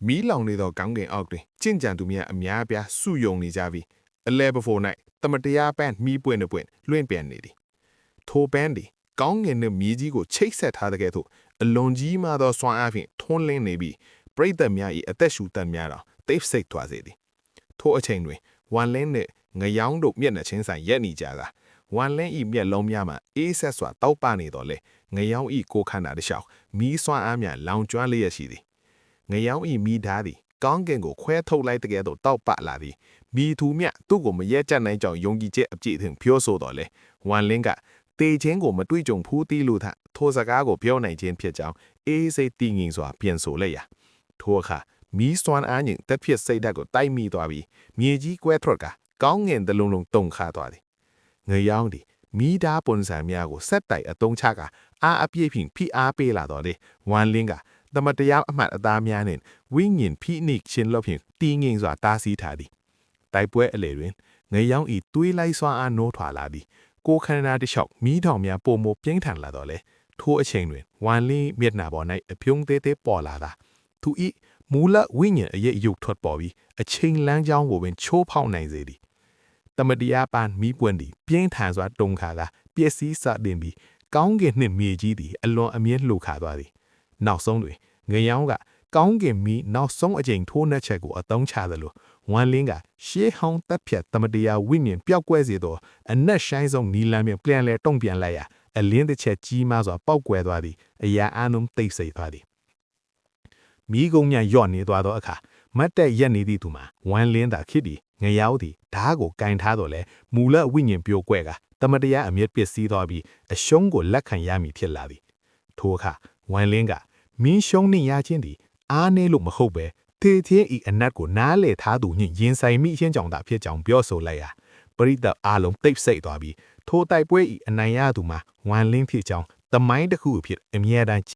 မီးလောင်နေသောကောင်းကင်အောက်တွင်ကြင်ကြံသူများအများအပြားစုယုံနေကြပြီးအလဲပဖို့၌တမတရားပန်းမီးပွင့်ပွင့်လွင့်ပြန်နေသည်ထိုပန်းသည်ကောင်းကင်နှင့်မြေကြီးကိုချိတ်ဆက်ထားတဲ့ကဲ့သို့အလွန်ကြီးမားသောစွမ်းအားဖြင့်ထွန်းလင်းနေပြီးပရိသတ်များ၏အသက်ရှူတတ်များသောတိတ်ဆိတ်သွားစေသည်ထိုအချိန်တွင်ဝမ်လင်းနှင့်ငယောင်းတို့မျက်နှာချင်းဆိုင်ရက်နေကြတာဝမ်လင်း၏မျက်လုံးများမှအေးဆက်စွာတောက်ပနေတော်လဲငယောင်း၏ကိုခန္ဓာတစ်လျှောက်မီးစွမ်းအားများလောင်ကျွမ်းလျက်ရှိသည်ငယောင်း၏မီးဓာတ်သည်ကောင်းကင်ကိုခွဲထုတ်လိုက်တဲ့ကဲ့သို့တောက်ပလာသည်မီးသူမြသူ့ကိုမရဲကြက်နိုင်ကြောင်ယုံကြည်ချက်အပြည့်အစုံပြောဆိုတော်လဲဝမ်လင်းကတေချင်းကိုမတွေ့ကြုံဖူးသီးလို့သာထိုစကားကိုပြောနိုင်ခြင်းဖြစ်ကြောင်းအေးစိတ်တည်ငြိမ်စွာပြန်ဆိုလိုက်ရာထိုအခါမီးစွမ်းအားညင်တက်ဖြစ်စိတ်ဓာတ်ကိုတိုက်မိသွားပြီးမြေကြီးကွဲထွက်ကကောင်းငင်တလုံးလုံးတုန်ခါသွားသည်ငယောင်းသည်မီးဓာတ်ပုံစံများကိုဆက်တိုက်အတုံးချကအားအပြည့်ဖြင့်ဖိအားပေးလာတော်လေဝမ်လင်းကတမတရားအမှတ်အသားများနှင့်ဝိညာဉ်ဖိနှိပ်ခြင်းလို့ဖြင့်တည်ငြိမ်စွာတားဆီးထားသည်တိုက်ပွဲအလေတွင်ငယောင်းဤသွေးလိုက်စွမ်းအားနိုးထွာလာသည်ကိုခန္ဓာတစ်လျှောက်မီးထောင်များပုံမပြင်းထန်လာတော့လေထိုအချိန်တွင်ဝမ်လင်းမျက်နှာပေါ်၌အပြုံးသေးသေးပေါ်လာတာသူဤမူလဝိညာဉ်အရေးရုပ်ထွက်ပေါ်ပြီးအချိန်လမ်းကြောင်းကိုပင်ချိုးဖောက်နိုင်စေသည်တမတရားပန်းမီးပွင့်သည်ပြင်းထန်စွာတုန်ခါကပျက်စီးစတင်ပြီးကောင်းကင်နှင့်မြေကြီးသည်အလွန်အမြင့်လှုပ်ခါသွားသည်နောက်ဆုံးတွင်ငယောင်းကကောင်းကင်မီးနောက်ဆုံးအချိန်ထိုးနှက်ချက်ကိုအသုံးချသလိုဝမ်လင်းကရှေးဟောင်းတပ်ဖြတ်တမတရားဝိညာဉ်ပျောက်ကွဲစေသောအနက်ရှိုင်းဆုံးနီလန်းပြန်ပြန်လဲတုံ့ပြန်လိုက်ရာအလင်းတစ်ချက်ကြီးမားစွာပောက်ကွဲသွားသည်အရာအနုံတိတ်ဆိတ်သွားသည်မီးကုန်းများယော့နေသွားသောအခါမတ်တက်ရက်နေသည့်သူမှာဝမ်လင်းသာဖြစ်သည်ငယောင်းသည်ဓားကိုကင်ထားတော့လဲမူလဝိညာဉ်ပြိုကွဲကတမတရားအမျက်ပစ္စည်းသွားပြီးအရှုံးကိုလက်ခံရမည်ဖြစ်လာသည်ထိုအခါဝမ်လင်းကမင်းရှုံးနှင့်ရခြင်းသည်အားနည်းလို့မဟုတ်ပဲသေthiênဤအနတ်ကိုနားလေထားသူညင်ရင်ဆိုင်မိရှင်းကြောင်သာဖြစ်ကြောင်ပြောဆိုလိုက်ရာပရိသတ်အားလုံးတိတ်ဆိတ်သွားပြီးထိုတိုက်ပွဲဤအနိုင်ရသူမှာဝမ်လင်းဖြစ်ကြောင်တမိုင်းတစ်ခုအဖြစ်အမြဲတမ်း